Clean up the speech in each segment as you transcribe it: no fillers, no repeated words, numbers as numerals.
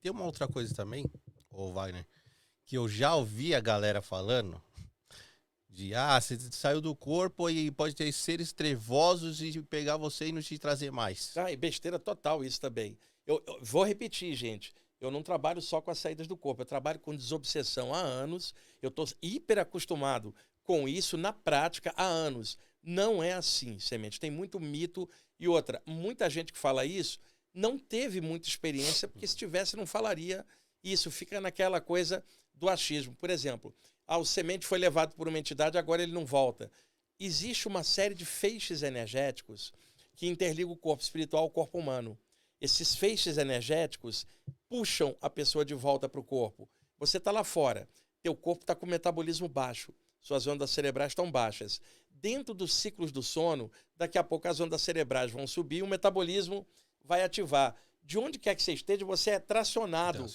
tem uma outra coisa também, ô Wagner, que eu já ouvi a galera falando de, você saiu do corpo e pode ter seres trevosos e pegar você e não te trazer mais. E besteira total isso também. Eu vou repetir, gente. Eu não trabalho só com as saídas do corpo, eu trabalho com desobsessão há anos. Eu estou hiper acostumado com isso na prática há anos. Não é assim, Semente. Tem muito mito. E outra, muita gente que fala isso não teve muita experiência, porque se tivesse não falaria isso. Fica naquela coisa do achismo. Por exemplo, o Semente foi levado por uma entidade, agora ele não volta. Existe uma série de feixes energéticos que interligam o corpo espiritual ao corpo humano. Esses feixes energéticos puxam a pessoa de volta para o corpo. Você está lá fora, teu corpo está com metabolismo baixo, suas ondas cerebrais estão baixas. Dentro dos ciclos do sono, daqui a pouco as ondas cerebrais vão subir e o metabolismo vai ativar. De onde quer que você esteja, você é tracionado.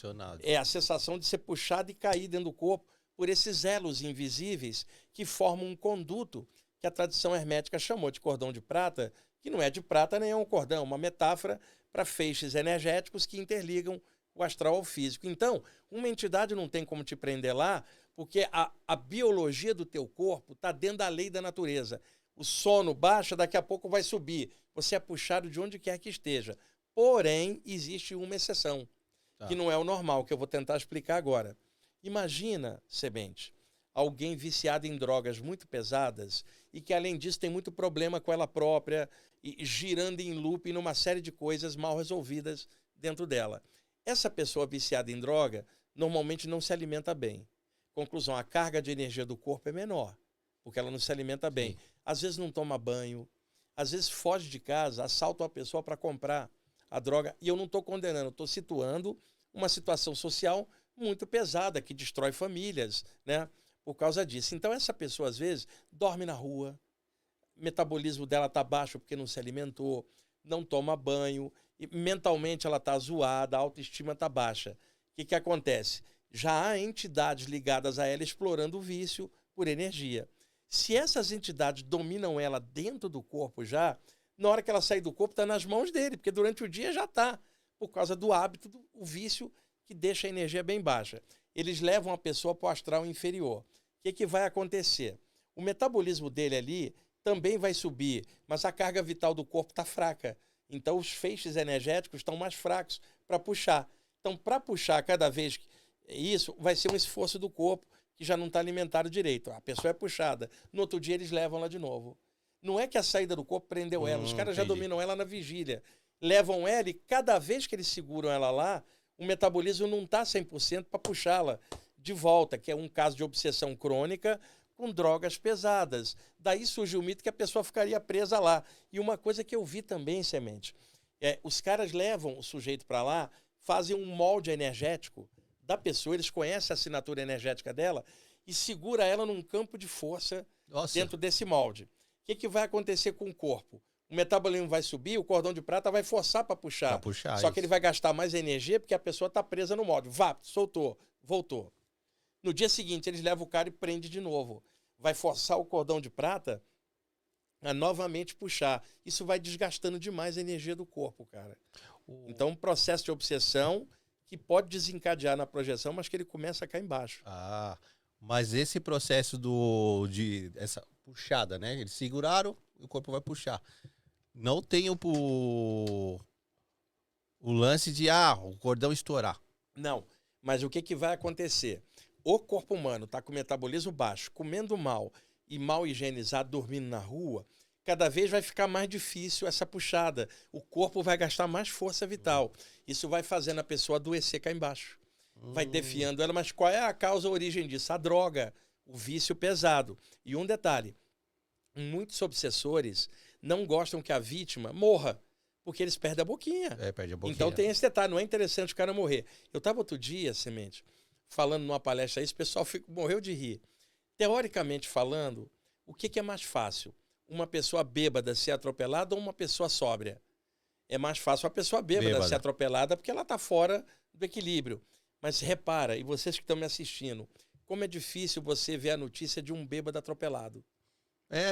É a sensação de ser puxado e cair dentro do corpo por esses elos invisíveis que formam um conduto que a tradição hermética chamou de cordão de prata, que não é de prata nem é um cordão, uma metáfora para feixes energéticos que interligam o astral ao físico. Então, uma entidade não tem como te prender lá, porque a biologia do teu corpo está dentro da lei da natureza. O sono baixa, daqui a pouco vai subir. Você é puxado de onde quer que esteja. Porém, existe uma exceção, que não é o normal, que eu vou tentar explicar agora. Imagina, Semente, alguém viciado em drogas muito pesadas e que, além disso, tem muito problema com ela própria e girando em loop numa série de coisas mal resolvidas dentro dela. Essa pessoa viciada em droga normalmente não se alimenta bem. Conclusão, a carga de energia do corpo é menor, porque ela não se alimenta bem. Sim. Às vezes não toma banho, às vezes foge de casa, assalta uma pessoa para comprar a droga. E eu não estou condenando, estou situando uma situação social muito pesada, que destrói famílias, né? Por causa disso. Então essa pessoa, às vezes, dorme na rua, o metabolismo dela está baixo porque não se alimentou, não toma banho, e mentalmente ela está zoada, a autoestima está baixa. O que acontece? Já há entidades ligadas a ela explorando o vício por energia. Se essas entidades dominam ela dentro do corpo já, na hora que ela sair do corpo está nas mãos dele, porque durante o dia já está, por causa do hábito, o vício que deixa a energia bem baixa. Eles levam a pessoa para o astral inferior. O que vai acontecer? O metabolismo dele ali também vai subir, mas a carga vital do corpo está fraca. Então os feixes energéticos estão mais fracos para puxar. Então, para puxar cada vez isso, vai ser um esforço do corpo que já não está alimentado direito. A pessoa é puxada. No outro dia eles levam ela de novo. Não é que a saída do corpo prendeu ela. Os caras já dominam ela na vigília. Levam ela e cada vez que eles seguram ela lá, o metabolismo não está 100% para puxá-la de volta, que é um caso de obsessão crônica com drogas pesadas. Daí surge o mito que a pessoa ficaria presa lá. E uma coisa que eu vi também, Semente, os caras levam o sujeito para lá, fazem um molde energético da pessoa, eles conhecem a assinatura energética dela e segura ela num campo de força dentro desse molde. O que vai acontecer com o corpo? O metabolismo vai subir, o cordão de prata vai forçar para puxar. Só que ele vai gastar mais energia porque a pessoa está presa no molde. Vá, soltou, voltou. No dia seguinte, eles levam o cara e prende de novo. Vai forçar o cordão de prata a novamente puxar. Isso vai desgastando demais a energia do corpo, cara. Então, um processo de obsessão que pode desencadear na projeção, mas que ele começa a cair embaixo. Mas esse processo essa puxada, né? Eles seguraram e o corpo vai puxar. Não tem o lance de, o cordão estourar. Não, mas o que vai acontecer? O corpo humano está com o metabolismo baixo, comendo mal e mal higienizado, dormindo na rua, cada vez vai ficar mais difícil essa puxada. O corpo vai gastar mais força vital. Isso vai fazendo a pessoa adoecer cá embaixo. Vai defiando ela, mas qual é a causa, a origem disso? A droga, o vício pesado. E um detalhe, muitos obsessores não gostam que a vítima morra, porque eles perdem a boquinha. Perde a boquinha. Então tem esse detalhe, não é interessante o cara morrer. Eu estava outro dia, Semente, falando numa palestra aí, o pessoal morreu de rir. Teoricamente falando, o que é mais fácil? Uma pessoa bêbada ser atropelada ou uma pessoa sóbria? É mais fácil a pessoa bêbada ser atropelada porque ela está fora do equilíbrio. Mas repara, e vocês que estão me assistindo, como é difícil você ver a notícia de um bêbado atropelado.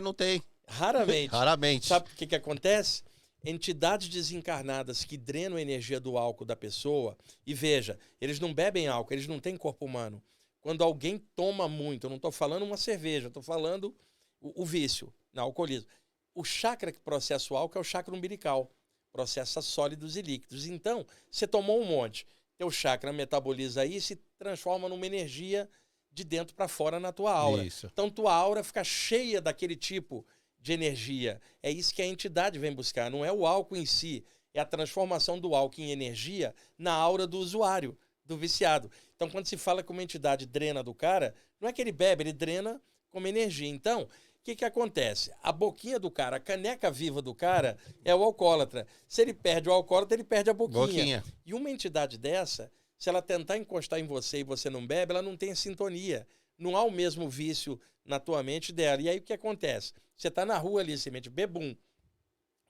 Não tem. Raramente. Raramente. Sabe o que acontece? entidades desencarnadas que drenam a energia do álcool da pessoa, e veja, eles não bebem álcool, eles não têm corpo humano. Quando alguém toma muito, eu não estou falando uma cerveja, estou falando o vício, o alcoolismo. O chakra que processa o álcool é o chakra umbilical, processa sólidos e líquidos. Então, você tomou um monte, teu chakra metaboliza isso e se transforma numa energia de dentro para fora na tua aura. Isso. Então, tua aura fica cheia daquele tipo de energia. É isso que a entidade vem buscar, não é o álcool em si, é a transformação do álcool em energia na aura do usuário, do viciado. Então, quando se fala que uma entidade drena do cara, não é que ele bebe, ele drena como energia. Então, o que acontece? A boquinha do cara, a caneca viva do cara é o alcoólatra. Se ele perde o alcoólatra, ele perde a boquinha. E uma entidade dessa, se ela tentar encostar em você e você não bebe, ela não tem sintonia. Não há o mesmo vício na tua mente dela. E aí o que acontece? Você tá na rua ali, semente, bebum,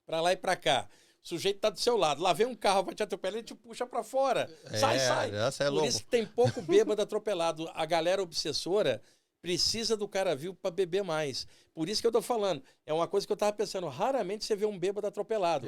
pra lá e pra cá. O sujeito tá do seu lado. Lá vem um carro, vai te atropelar, ele te puxa pra fora. Sai. Por isso que tem pouco bêbado atropelado. A galera obsessora precisa do cara vivo para beber mais. Por isso que eu tô falando. É uma coisa que eu tava pensando. Raramente você vê um bêbado atropelado.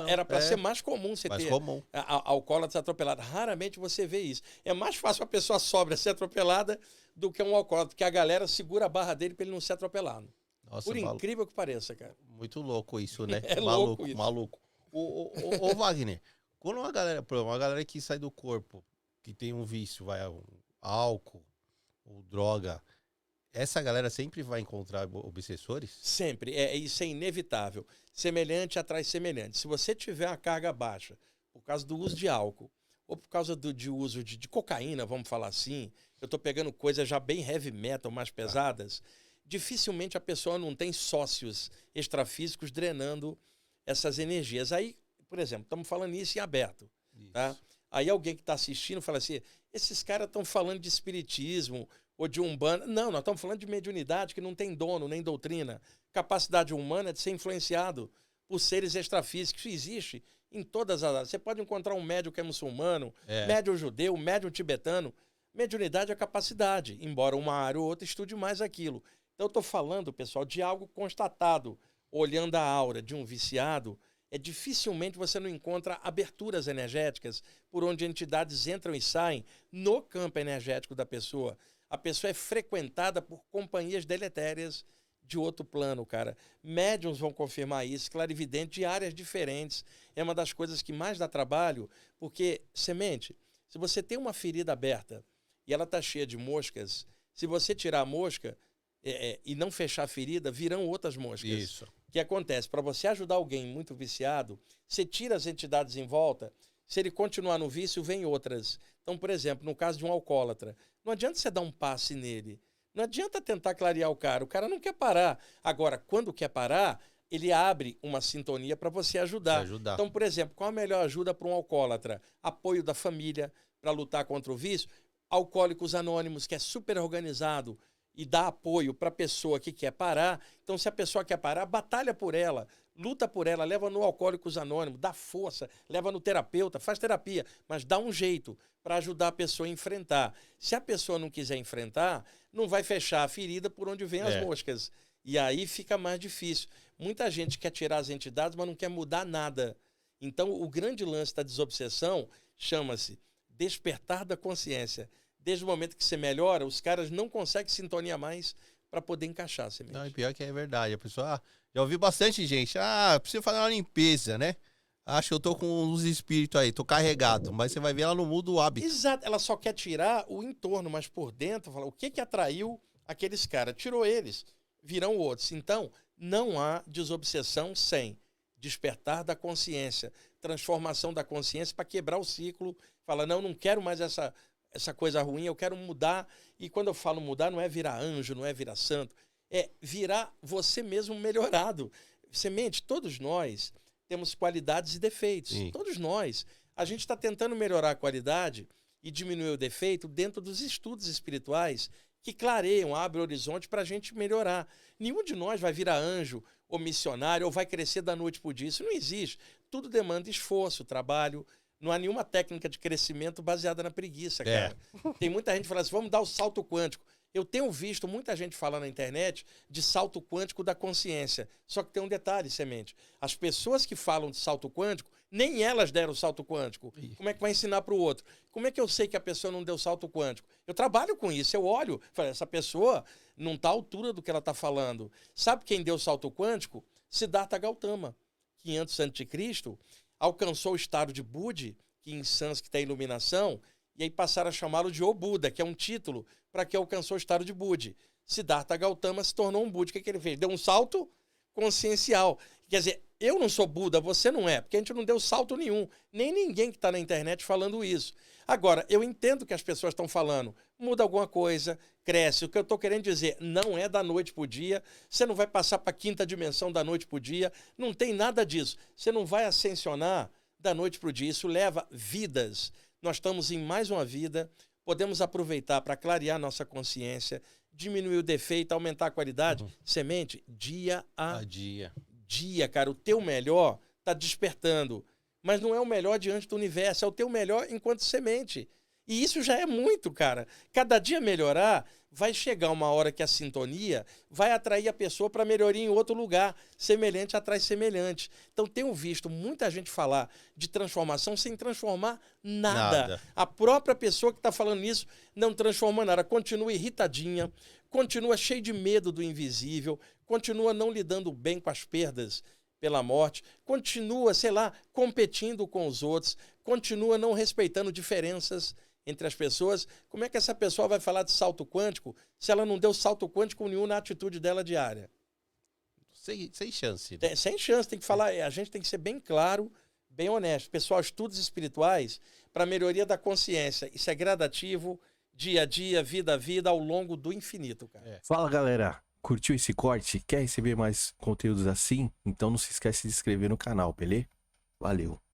Era para ser mais comum você ter alcoólatra atropelado. Raramente você vê isso. É mais fácil a pessoa sóbria ser atropelada do que um alcoólatra, porque a galera segura a barra dele para ele não ser atropelado. Nossa, por incrível que pareça, cara. Muito louco isso, né? É louco isso. Maluco. Ô Wagner, quando uma galera que sai do corpo, que tem um vício, vai álcool ou droga, essa galera sempre vai encontrar obsessores? Sempre. Isso é inevitável. Semelhante atrai semelhante. Se você tiver uma carga baixa por causa do uso de álcool ou por causa de uso de cocaína, vamos falar assim, eu estou pegando coisas já bem heavy metal, mais pesadas, dificilmente a pessoa não tem sócios extrafísicos drenando essas energias. Aí, por exemplo, estamos falando isso em aberto. Tá? Aí alguém que está assistindo fala assim, esses caras estão falando de espiritismo ou de umbanda. Não, nós estamos falando de mediunidade que não tem dono nem doutrina. Capacidade humana de ser influenciado por seres extrafísicos. Isso existe em todas as áreas. Você pode encontrar um médium que é muçulmano, médium judeu, médium tibetano. Mediunidade é capacidade, embora uma área ou outra estude mais aquilo. Então eu estou falando, pessoal, de algo constatado. Olhando a aura de um viciado, dificilmente você não encontra aberturas energéticas por onde entidades entram e saem no campo energético da pessoa. A pessoa é frequentada por companhias deletérias de outro plano, cara. Médiuns vão confirmar isso, clarividente de áreas diferentes. É uma das coisas que mais dá trabalho, porque, semente, se você tem uma ferida aberta e ela está cheia de moscas, se você tirar a mosca e não fechar a ferida, virão outras moscas. Isso. O que acontece? Para você ajudar alguém muito viciado, você tira as entidades em volta, se ele continuar no vício, vem outras. Então, por exemplo, no caso de um alcoólatra, não adianta você dar um passe nele. Não adianta tentar clarear o cara não quer parar. Agora, quando quer parar, ele abre uma sintonia para você ajudar. Então, por exemplo, qual a melhor ajuda para um alcoólatra? Apoio da família para lutar contra o vício. Alcoólicos Anônimos, que é super organizado e dá apoio para a pessoa que quer parar. Então, se a pessoa quer parar, batalha por ela, luta por ela, leva no Alcoólicos Anônimos, dá força, leva no terapeuta, faz terapia, mas dá um jeito para ajudar a pessoa a enfrentar. Se a pessoa não quiser enfrentar, não vai fechar a ferida por onde vem as moscas. E aí fica mais difícil. Muita gente quer tirar as entidades, mas não quer mudar nada. Então, o grande lance da desobsessão chama-se despertar da consciência. Desde o momento que você melhora, os caras não conseguem sintonia mais para poder encaixar a semente. Não, e pior que é verdade. A pessoa, já ouvi bastante gente, preciso fazer uma limpeza, né? Acho que eu tô com uns espíritos aí, tô carregado. Mas você vai ver, ela não muda o hábito. Exato, ela só quer tirar o entorno, mas por dentro, fala, o que atraiu aqueles caras? Tirou eles, virão outros. Então, não há desobsessão sem despertar da consciência, transformação da consciência para quebrar o ciclo. Fala, não quero mais essa coisa ruim, eu quero mudar. E quando eu falo mudar, não é virar anjo, não é virar santo, é virar você mesmo melhorado. Semente, todos nós temos qualidades e defeitos. Sim. Todos nós. A gente está tentando melhorar a qualidade e diminuir o defeito dentro dos estudos espirituais que clareiam, abrem o horizonte para a gente melhorar. Nenhum de nós vai virar anjo ou missionário ou vai crescer da noite para o dia. Isso não existe. Tudo demanda esforço, trabalho. Não há nenhuma técnica de crescimento baseada na preguiça, cara. Tem muita gente que fala assim, vamos dar o salto quântico. Eu tenho visto muita gente falar na internet de salto quântico da consciência. Só que tem um detalhe, Semente. As pessoas que falam de salto quântico, nem elas deram o salto quântico. Como é que vai ensinar para o outro? Como é que eu sei que a pessoa não deu salto quântico? Eu trabalho com isso, eu olho, falo, essa pessoa não está à altura do que ela está falando. Sabe quem deu salto quântico? Siddhartha Gautama, que antes de Cristo alcançou o estado de Budi, que em sânscrito é iluminação, e aí passaram a chamá-lo de O Buda, que é um título para quem alcançou o estado de Budi. Siddhartha Gautama se tornou um Buda. O que ele fez? Deu um salto consciencial. Quer dizer, eu não sou Buda, você não é, porque a gente não deu salto nenhum. Nem ninguém que está na internet falando isso. Agora, eu entendo que as pessoas estão falando, muda alguma coisa, cresce. O que eu estou querendo dizer, não é da noite para o dia, você não vai passar para a quinta dimensão da noite para o dia, não tem nada disso. Você não vai ascensionar da noite para o dia, isso leva vidas. Nós estamos em mais uma vida, podemos aproveitar para clarear nossa consciência, diminuir o defeito, aumentar a qualidade. Semente, dia a dia, cara, o teu melhor está despertando. Mas não é o melhor diante do universo, é o teu melhor enquanto semente. E isso já é muito, cara. Cada dia melhorar, vai chegar uma hora que a sintonia vai atrair a pessoa para melhoria em outro lugar. Semelhante atrai semelhante. Então, tenho visto muita gente falar de transformação sem transformar nada. A própria pessoa que está falando isso não transforma nada. Continua irritadinha, continua cheio de medo do invisível, continua não lidando bem com as perdas pela morte, continua, sei lá, competindo com os outros, continua não respeitando diferenças entre as pessoas. Como é que essa pessoa vai falar de salto quântico se ela não deu salto quântico nenhum na atitude dela diária? Sem chance. Né? Sem chance, tem que falar, a gente tem que ser bem claro, bem honesto. Pessoal, estudos espirituais para melhoria da consciência, isso é gradativo, dia a dia, vida a vida, ao longo do infinito, cara. Fala, galera. Curtiu esse corte? Quer receber mais conteúdos assim? Então não se esquece de se inscrever no canal, beleza? Valeu.